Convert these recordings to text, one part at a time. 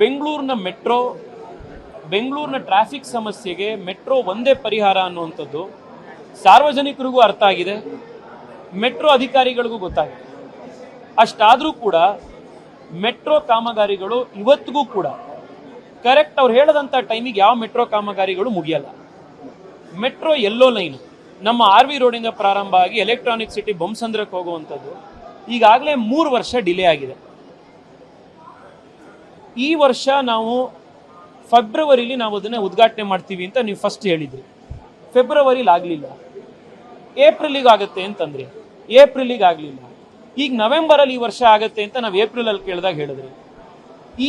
ಬೆಂಗಳೂರಿನ ಟ್ರಾಫಿಕ್ ಸಮಸ್ಯೆಗೆ ಮೆಟ್ರೋ ಒಂದೇ ಪರಿಹಾರ ಅನ್ನುವಂಥದ್ದು ಸಾರ್ವಜನಿಕರಿಗೂ ಅರ್ಥ ಆಗಿದೆ, ಮೆಟ್ರೋ ಅಧಿಕಾರಿಗಳಿಗೂ ಗೊತ್ತಾಗಿದೆ. ಅಷ್ಟಾದರೂ ಕೂಡ ಮೆಟ್ರೋ ಕಾಮಗಾರಿಗಳು ಇವತ್ತಿಗೂ ಕೂಡ ಕರೆಕ್ಟ್ ಅವ್ರು ಹೇಳದಂಥ ಟೈಮಿಗೆ ಯಾವ ಮೆಟ್ರೋ ಕಾಮಗಾರಿಗಳು ಮುಗಿಯಲ್ಲ. ಮೆಟ್ರೋ ಯೆಲ್ಲೋ ಲೈನ್ ನಮ್ಮ RV ರೋಡಿಂದ ಪ್ರಾರಂಭ ಆಗಿ ಎಲೆಕ್ಟ್ರಾನಿಕ್ ಸಿಟಿ ಬೊಮ್ಮಸಂದ್ರಕ್ಕೆ ಹೋಗುವಂಥದ್ದು ಈಗಾಗಲೇ 3 ವರ್ಷ ಡಿಲೇ ಆಗಿದೆ. ಈ ವರ್ಷ ನಾವು ಫೆಬ್ರವರಿಲಿ ನಾವು ಅದನ್ನ ಉದ್ಘಾಟನೆ ಮಾಡ್ತೀವಿ ಅಂತ ನೀವು ಫಸ್ಟ್ ಹೇಳಿದ್ರಿ. ಫೆಬ್ರವರಿಲಿ ಆಗಲಿಲ್ಲ, ಏಪ್ರಿಲಿಗೆ ಆಗುತ್ತೆ ಅಂತಂದ್ರಿ, ಏಪ್ರಿಲಿಗೆ ಆಗಲಿಲ್ಲ. ಈಗ ನವೆಂಬರಲ್ಲಿ ಈ ವರ್ಷ ಆಗುತ್ತೆ ಅಂತ ನಾವು ಏಪ್ರಿಲಲ್ಲಿ ಕೇಳಿದಾಗ ಹೇಳಿದ್ರಿ.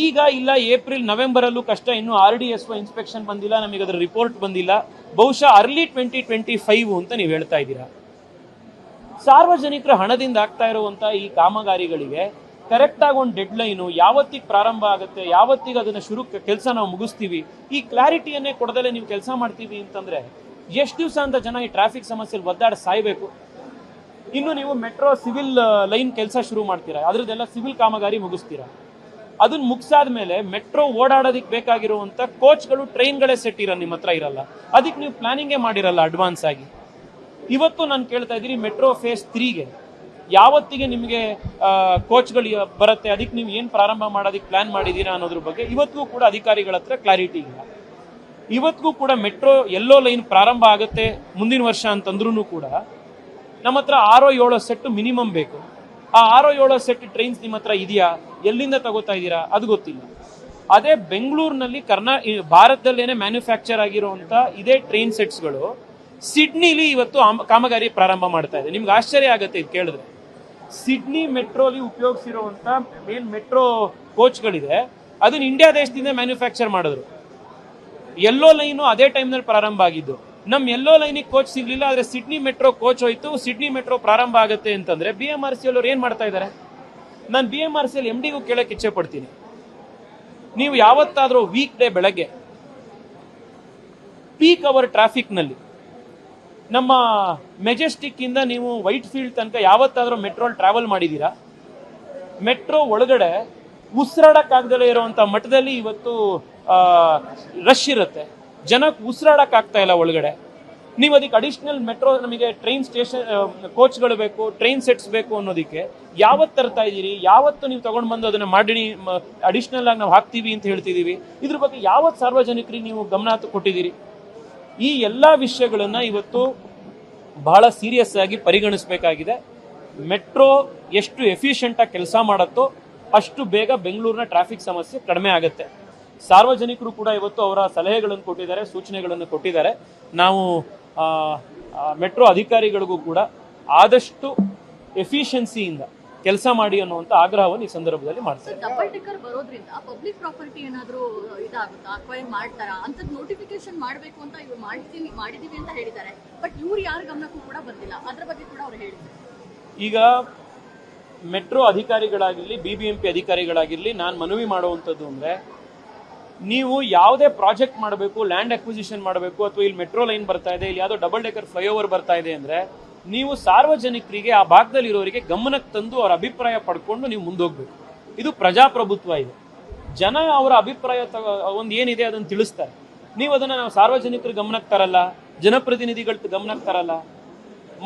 ಈಗ ಇಲ್ಲ, ಏಪ್ರಿಲ್ ನವೆಂಬರಲ್ಲೂ ಕಷ್ಟ, ಇನ್ನು RDSO ಇನ್ಸ್ಪೆಕ್ಷನ್ ಬಂದಿಲ್ಲ, ನಮಗೆ ಅದರ ರಿಪೋರ್ಟ್ ಬಂದಿಲ್ಲ, ಬಹುಶಃ ಅರ್ಲಿ 2025 ಅಂತ ನೀವು ಹೇಳ್ತಾ ಇದ್ದೀರಾ. ಸಾರ್ವಜನಿಕರ ಹಣದಿಂದ ಆಗ್ತಾ ಇರುವಂತ ಈ ಕಾಮಗಾರಿಗಳಿಗೆ ಕರೆಕ್ಟ್ ಆಗಿ ಒಂದು ಡೆಡ್ ಲೈನು, ಯಾವತ್ತಿಗೆ ಪ್ರಾರಂಭ ಆಗುತ್ತೆ, ಯಾವತ್ತಿಗೆ ಅದನ್ನ ಕೆಲಸ ನಾವು ಮುಗಿಸ್ತೀವಿ, ಈ ಕ್ಲಾರಿಟಿಯನ್ನೇ ಕೊಡದಲ್ಲೇ ನೀವು ಕೆಲಸ ಮಾಡ್ತೀವಿ ಅಂತಂದ್ರೆ ಎಷ್ಟು ದಿವಸ ಅಂತ ಜನ ಈ ಟ್ರಾಫಿಕ್ ಸಮಸ್ಯೆಯಲ್ಲಿ ಒದ್ದಾಡ ಸಾಯ್ಬೇಕು? ಇನ್ನು ನೀವು ಮೆಟ್ರೋ ಸಿವಿಲ್ ಲೈನ್ ಕೆಲಸ ಶುರು ಮಾಡ್ತೀರಾ, ಅದ್ರದ್ದೆಲ್ಲ ಸಿವಿಲ್ ಕಾಮಗಾರಿ ಮುಗಿಸ್ತೀರಾ. ಅದನ್ನ ಮುಗಿಸಾದ ಮೇಲೆ ಮೆಟ್ರೋ ಓಡಾಡೋದಕ್ಕೆ ಬೇಕಾಗಿರುವಂತ ಕೋಚ್ಗಳು, ಟ್ರೈನ್ಗಳೇ ಸೆಟ್ ನಿಮ್ಮ ಹತ್ರ ಇರಲ್ಲ, ಅದಕ್ಕೆ ನೀವು ಪ್ಲಾನಿಂಗೇ ಮಾಡಿರಲ್ಲ ಅಡ್ವಾನ್ಸ್ ಆಗಿ. ಇವತ್ತು ನಾನು ಕೇಳ್ತಾ ಇದ್ದೀನಿ, ಮೆಟ್ರೋ ಫೇಸ್ 3ಗೆ ಯಾವತ್ತಿಗೆ ನಿಮಗೆ ಕೋಚ್ಗಳು ಬರುತ್ತೆ, ಅದಕ್ಕೆ ನೀವು ಏನು ಪ್ರಾರಂಭ ಮಾಡೋದಕ್ಕೆ ಪ್ಲಾನ್ ಮಾಡಿದ್ದೀರಾ ಅನ್ನೋದ್ರ ಬಗ್ಗೆ ಇವತ್ತಿಗೂ ಕೂಡ ಅಧಿಕಾರಿಗಳ ಹತ್ರ ಕ್ಲಾರಿಟಿ ಇಲ್ಲ. ಇವತ್ತಿಗೂ ಕೂಡ ಮೆಟ್ರೋ ಯೆಲ್ಲೋ ಲೈನ್ ಪ್ರಾರಂಭ ಆಗುತ್ತೆ ಮುಂದಿನ ವರ್ಷ ಅಂತಂದ್ರೂ ಕೂಡ ನಮ್ಮ ಹತ್ರ 6-7 ಸೆಟ್ ಮಿನಿಮಮ್ ಬೇಕು. ಆ 6-7 ಸೆಟ್ ಟ್ರೈನ್ಸ್ ನಿಮ್ಮ ಹತ್ರ ಇದೆಯಾ, ಎಲ್ಲಿಂದ ತಗೋತಾ ಇದ್ದೀರಾ ಅದು ಗೊತ್ತಿಲ್ಲ. ಅದೇ ಬೆಂಗಳೂರಿನಲ್ಲಿ ಭಾರತದಲ್ಲೇನೆ ಮ್ಯಾನುಫ್ಯಾಕ್ಚರ್ ಆಗಿರುವಂತ ಇದೇ ಟ್ರೈನ್ ಸೆಟ್ಸ್ಗಳು ಸಿಡ್ನಿಲಿ ಇವತ್ತು ಕಾಮಗಾರಿ ಪ್ರಾರಂಭ ಮಾಡ್ತಾ ಇದೆ. ನಿಮ್ಗೆ ಆಶ್ಚರ್ಯ ಆಗುತ್ತೆ ಇದು ಕೇಳಿದ್ರೆ. ಸಿಡ್ನಿ ಮೆಟ್ರೋಲಿ ಉಪಯೋಗಿಸಿರುವಂತ ಮೇನ್ ಮೆಟ್ರೋ ಕೋಚ್ಗಳಿದೆ, ಅದನ್ನ ಇಂಡಿಯಾ ದೇಶದಿಂದ ಮ್ಯಾನುಫ್ಯಾಕ್ಚರ್ ಮಾಡಿದ್ರು. ಯೆಲ್ಲೋ ಲೈನು ಅದೇ ಟೈಮ್ನಲ್ಲಿ ಪ್ರಾರಂಭ ಆಗಿದ್ದು. ನಮ್ಮ ಯೆಲ್ಲೋ ಲೈನಿಗೆ ಕೋಚ್ ಸಿಗ್ಲಿಲ್ಲ, ಆದ್ರೆ ಸಿಡ್ನಿ ಮೆಟ್ರೋ ಕೋಚ್ ಹೋಯ್ತು, ಸಿಡ್ನಿ ಮೆಟ್ರೋ ಪ್ರಾರಂಭ ಆಗುತ್ತೆ ಅಂತಂದ್ರೆ BMRCL ಅವರು ಏನ್ ಮಾಡ್ತಾ ಇದ್ದಾರೆ? ನಾನು BMRCL MDಗೂ ಕೇಳಕ್ಕೆ ಇಚ್ಛೆ ಪಡ್ತೀನಿ, ನೀವು ಯಾವತ್ತಾದ್ರೂ ವೀಕ್ ಡೇ ಬೆಳಗ್ಗೆ ಪೀಕ್ ಅವರ್ ಟ್ರಾಫಿಕ್ ನಲ್ಲಿ ನಮ್ಮ ಮೆಜೆಸ್ಟಿಕ್ ಇಂದ ನೀವು ವೈಟ್ ಫೀಲ್ಡ್ ತನಕ ಯಾವತ್ತಾದ್ರೂ ಮೆಟ್ರೋಲ್ ಟ್ರಾವೆಲ್ ಮಾಡಿದೀರಾ? ಮೆಟ್ರೋ ಒಳಗಡೆ ಉಸಿರಾಡಕ್ಕಾಗದಲ್ಲೇ ಇರುವಂತ ಮಟ್ಟದಲ್ಲಿ ಇವತ್ತು ರಶ್ ಇರುತ್ತೆ, ಜನಕ್ಕೆ ಉಸಿರಾಡಕ್ ಆಗ್ತಾ ಇಲ್ಲ ಒಳಗಡೆ. ನೀವು ಅದಕ್ಕೆ ಅಡಿಷನಲ್ ಮೆಟ್ರೋ, ನಮಗೆ ಟ್ರೈನ್ ಸ್ಟೇಷನ್ ಕೋಚ್ಗಳು ಬೇಕು, ಟ್ರೈನ್ ಸೆಟ್ಸ್ ಬೇಕು ಅನ್ನೋದಕ್ಕೆ ಯಾವತ್ತು ತರ್ತಾ ಇದ್ದೀರಿ? ಯಾವತ್ತು ನೀವು ತಗೊಂಡು ಬಂದು ಅದನ್ನ ಮಾಡಿ ಅಡಿಷನಲ್ ಆಗಿ ನಾವು ಹಾಕ್ತೀವಿ ಅಂತ ಹೇಳ್ತಿದೀವಿ? ಇದ್ರ ಬಗ್ಗೆ ಯಾವತ್ತು ಸಾರ್ವಜನಿಕರಿಗೆ ನೀವು ಗಮನ ಕೊಟ್ಟಿದ್ದೀರಿ? ಈ ಎಲ್ಲಾ ವಿಷಯಗಳನ್ನ ಇವತ್ತು ಬಹಳ ಸೀರಿಯಸ್ ಆಗಿ ಪರಿಗಣಿಸಬೇಕಾಗಿದೆ. ಮೆಟ್ರೋ ಎಷ್ಟು ಎಫಿಷಿಯೆಂಟ್ ಆಗಿ ಕೆಲಸ ಮಾಡುತ್ತೋ ಅಷ್ಟು ಬೇಗ ಬೆಂಗಳೂರಿನ ಟ್ರಾಫಿಕ್ ಸಮಸ್ಯೆ ಕಡಿಮೆ ಆಗುತ್ತೆ. ಸಾರ್ವಜನಿಕರು ಕೂಡ ಇವತ್ತು ಅವರ ಸಲಹೆಗಳನ್ನು ಕೊಟ್ಟಿದ್ದಾರೆ, ಸೂಚನೆಗಳನ್ನು ಕೊಟ್ಟಿದ್ದಾರೆ. ನಾವು ಮೆಟ್ರೋ ಅಧಿಕಾರಿಗಳಿಗೂ ಕೂಡ ಆದಷ್ಟು ಎಫಿಷಿಯನ್ಸಿಯಿಂದ ಕೆಲಸ ಮಾಡಿ ಅನ್ನುವಂತ ಆಗ್ರಹವನ್ನು ಈ ಸಂದರ್ಭದಲ್ಲಿ ಮಾಡ್ತಾರೆ. ಡಬಲ್ ಟಿಕ್ಕರ್ ಬರೋದ್ರಿಂದ ಪಬ್ಲಿಕ್ ಪ್ರಾಪರ್ಟಿ ಏನಾದರೂ ಇದಾಗುತ್ತಾ, ಅಕ್ವೈರ್ ಮಾಡ್ತಾರಾ ಅಂತ ನೋಟಿಫಿಕೇಶನ್ ಮಾಡಬೇಕು ಅಂತ ಇವ್ರು ಮಾಡಿದೀವಿ ಅಂತ ಹೇಳಿದ್ದಾರೆ. ಬಟ್ ಇವ್ರು ಯಾರ ಗಮನಕ್ಕೂ ಕೂಡ ಬಂದಿಲ್ಲ, ಅದ್ರ ಬಗ್ಗೆ ಕೂಡ ಅವ್ರು ಹೇಳಿದ್ದಾರೆ. ಈಗ ಮೆಟ್ರೋ ಅಧಿಕಾರಿಗಳಾಗಿರ್ಲಿ, BBMP ಅಧಿಕಾರಿಗಳಾಗಿರ್ಲಿ, ನಾನು ಮನವಿ ಮಾಡುವಂಥದ್ದು ಅಂದ್ರೆ, ನೀವು ಯಾವುದೇ ಪ್ರಾಜೆಕ್ಟ್ ಮಾಡಬೇಕು, ಲ್ಯಾಂಡ್ ಅಕ್ವಿಸಿಷನ್ ಮಾಡಬೇಕು, ಅಥವಾ ಇಲ್ಲಿ ಮೆಟ್ರೋ ಲೈನ್ ಬರ್ತಾ ಇದೆ, ಇಲ್ಲಿ ಯಾವುದೋ ಡಬಲ್ ಡೆಕರ್ ಫ್ಲೈಓವರ್ ಬರ್ತಾ ಇದೆ ಅಂದ್ರೆ ನೀವು ಸಾರ್ವಜನಿಕರಿಗೆ, ಆ ಭಾಗದಲ್ಲಿ ಇರೋರಿಗೆ ಗಮನಕ್ಕೆ ತಂದು ಅವರ ಅಭಿಪ್ರಾಯ ಪಡ್ಕೊಂಡು ನೀವು ಮುಂದೋಗ್ಬೇಕು. ಇದು ಪ್ರಜಾಪ್ರಭುತ್ವ ಇದೆ. ಜನ ಅವರ ಅಭಿಪ್ರಾಯ ಒಂದು ಏನಿದೆ ಅದನ್ನು ತಿಳಿಸ್ತಾರೆ. ನೀವು ಅದನ್ನ ನಾವು ಸಾರ್ವಜನಿಕರ ಗಮನಕ್ಕೆ ತರಲ್ಲ, ಜನಪ್ರತಿನಿಧಿಗಳ ಗಮನಕ್ಕೆ ತರಲ್ಲ,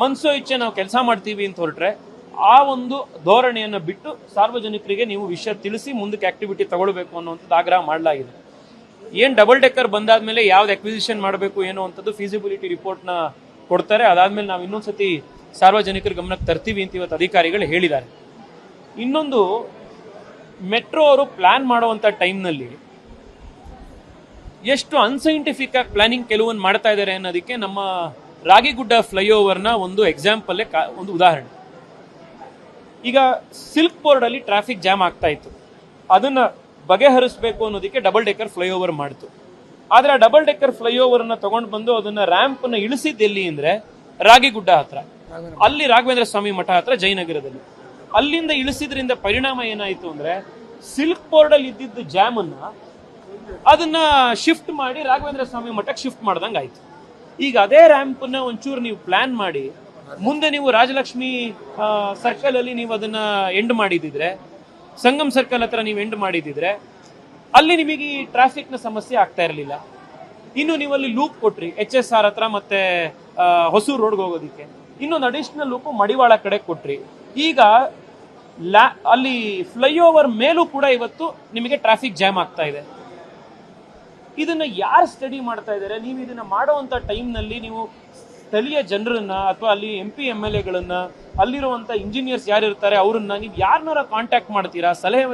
ಮನ್ಸೋ ಇಚ್ಛೆ ನಾವು ಕೆಲಸ ಮಾಡ್ತೀವಿ ಅಂತ ಹೊರಟ್ರೆ ಆ ಒಂದು ಧೋರಣೆಯನ್ನು ಬಿಟ್ಟು ಸಾರ್ವಜನಿಕರಿಗೆ ನೀವು ವಿಷಯ ತಿಳಿಸಿ ಮುಂದಕ್ಕೆ ಆಕ್ಟಿವಿಟಿ ತಗೊಳ್ಬೇಕು ಅನ್ನುವಂಥದ್ದು ಆಗ್ರಹ ಮಾಡಲಾಗಿದೆ. ಏನ್ ಡಬಲ್ ಡೆಕ್ಕರ್ ಬಂದಾದ್ಮೇಲೆ ಯಾವ್ದು ಅಕ್ವಿಸಿಷನ್ ಮಾಡಬೇಕು ಏನೋ ಅಂತದ್ದು ಫೀಸಿಬಿಲಿಟಿ ರಿಪೋರ್ಟ್ನ ಕೊಡ್ತಾರೆ. ಅದಾದ್ಮೇಲೆ ನಾವು ಇನ್ನೊಂದ್ಸತಿ ಸಾರ್ವಜನಿಕರ ಗಮನಕ್ಕೆ ತರ್ತೀವಿ ಅಂತ ಇವತ್ತು ಅಧಿಕಾರಿಗಳು ಹೇಳಿದ್ದಾರೆ. ಇನ್ನೊಂದು, ಮೆಟ್ರೋ ಅವರು ಪ್ಲಾನ್ ಮಾಡುವಂತ ಟೈಮ್ನಲ್ಲಿ ಎಷ್ಟು ಅನ್ಸೈಂಟಿಫಿಕ್ ಆಗಿ ಪ್ಲಾನಿಂಗ್ ಕೆಲವೊಂದು ಮಾಡ್ತಾ ಇದ್ದಾರೆ ಅನ್ನೋದಕ್ಕೆ ನಮ್ಮ ರಾಗಿಗುಡ್ಡ ಫ್ಲೈಓವರ್ನ ಒಂದು ಎಕ್ಸಾಂಪಲ್, ಒಂದು ಉದಾಹರಣೆ. ಈಗ ಸಿಲ್ಕ್ ಬೋರ್ಡ್ ಅಲ್ಲಿ ಟ್ರಾಫಿಕ್ ಜಾಮ್ ಆಗ್ತಾ ಇತ್ತು, ಅದನ್ನ ಬಗೆಹರಿಸಬೇಕು ಅನ್ನೋದಕ್ಕೆ ಡಬಲ್ ಡೆಕ್ಕರ್ ಫ್ಲೈಓವರ್ ಮಾಡಿತು. ಆದ್ರೆ ಆ ಡಬಲ್ ಡೆಕ್ಕರ್ ಫ್ಲೈಓವರ್ ನ ತಗೊಂಡು ಬಂದು ಅದನ್ನ ರ್ಯಾಂಪ್ ನ ಇಳಿಸಿದ್ದು ಎಲ್ಲಿ ಅಂದ್ರೆ ರಾಗಿಗುಡ್ಡ ಹತ್ರ, ಅಲ್ಲಿ ರಾಘವೇಂದ್ರ ಸ್ವಾಮಿ ಮಠ ಹತ್ರ, ಜಯನಗರದಲ್ಲಿ. ಅಲ್ಲಿಂದ ಇಳಿಸಿದ್ರಿಂದ ಪರಿಣಾಮ ಏನಾಯ್ತು ಅಂದ್ರೆ ಸಿಲ್ಕ್ ಬೋರ್ಡ್ ಅಲ್ಲಿ ಇದ್ದಿದ್ದು ಜಾಮ್ ಅನ್ನ ಅದನ್ನ ಶಿಫ್ಟ್ ಮಾಡಿ ರಾಘವೇಂದ್ರ ಸ್ವಾಮಿ ಮಠಕ್ಕೆ ಶಿಫ್ಟ್ ಮಾಡ್ದಂಗ ಆಯ್ತು. ಈಗ ಅದೇ ರ್ಯಾಂಪ್ ನ ಒಂಚೂರು ನೀವು ಪ್ಲಾನ್ ಮಾಡಿ ಮುಂದೆ ನೀವು ರಾಜಲಕ್ಷ್ಮಿ ಸರ್ಕಲ್ ಅಲ್ಲಿ ನೀವು ಅದನ್ನ ಎಂಡ್ ಮಾಡಿದಿದ್ರೆ, ಸಂಗಮ್ ಸರ್ಕಲ್ ಹತ್ರ ನೀವು ಎಂಡ್ ಮಾಡಿದಿದ್ರೆ ಅಲ್ಲಿ ನಿಮಗೆ ಈ ಟ್ರಾಫಿಕ್ನ ಸಮಸ್ಯೆ ಆಗ್ತಾ ಇರಲಿಲ್ಲ. ಇನ್ನು ನೀವಲ್ಲಿ ಲೂಪ್ ಕೊಟ್ರಿ HSR ಹತ್ರ ಮತ್ತೆ ಹೊಸೂರು ರೋಡ್ಗೆ ಹೋಗೋದಿಕ್ಕೆ, ಇನ್ನೊಂದು ಅಡಿಷನಲ್ ಲೂಪ್ ಮಡಿವಾಳ ಕಡೆ ಕೊಟ್ರಿ. ಈಗ ಅಲ್ಲಿ ಫ್ಲೈಓವರ್ ಮೇಲೂ ಕೂಡ ಇವತ್ತು ನಿಮಗೆ ಟ್ರಾಫಿಕ್ ಜಾಮ್ ಆಗ್ತಾ ಇದೆ. ಇದನ್ನ ಯಾರು ಸ್ಟಡಿ ಮಾಡ್ತಾ ಇದ್ದಾರೆ? ನೀವು ಇದನ್ನ ಮಾಡುವಂತ ಟೈಮ್ನಲ್ಲಿ ನೀವು ಸ್ಥಳೀಯ ಜನರನ್ನ ಅಥವಾ ಅಲ್ಲಿ MP MLAಗಳನ್ನ, ಅಲ್ಲಿರುವಂತ ಇಂಜಿನಿಯರ್ಸ್ ಯಾರು ಇರ್ತಾರೆ ಅವ್ರನ್ನ ನೀವು ಯಾರನ್ನಾರ ಕಾಂಟ್ಯಾಕ್ಟ್ ಮಾಡ್ತೀರಾ? ಸಲಹೆ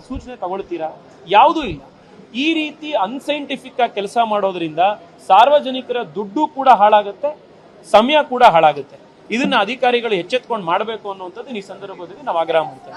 ಸೂಚನೆ ತಗೊಳ್ತೀರಾ? ಯಾವುದೂ ಇಲ್ಲ. ಈ ರೀತಿ ಅನ್ಸೈಂಟಿಫಿಕ್ ಆಗಿ ಕೆಲಸ ಮಾಡೋದ್ರಿಂದ ಸಾರ್ವಜನಿಕರ ದುಡ್ಡು ಕೂಡ ಹಾಳಾಗುತ್ತೆ, ಸಮಯ ಕೂಡ ಹಾಳಾಗುತ್ತೆ. ಇದನ್ನ ಅಧಿಕಾರಿಗಳು ಎಚ್ಚೆತ್ಕೊಂಡು ಮಾಡಬೇಕು ಅನ್ನುವಂಥದ್ದು ಈ ಸಂದರ್ಭದಲ್ಲಿ ನಾವು ಆಗ್ರಹ ಮಾಡ್ತೇವೆ.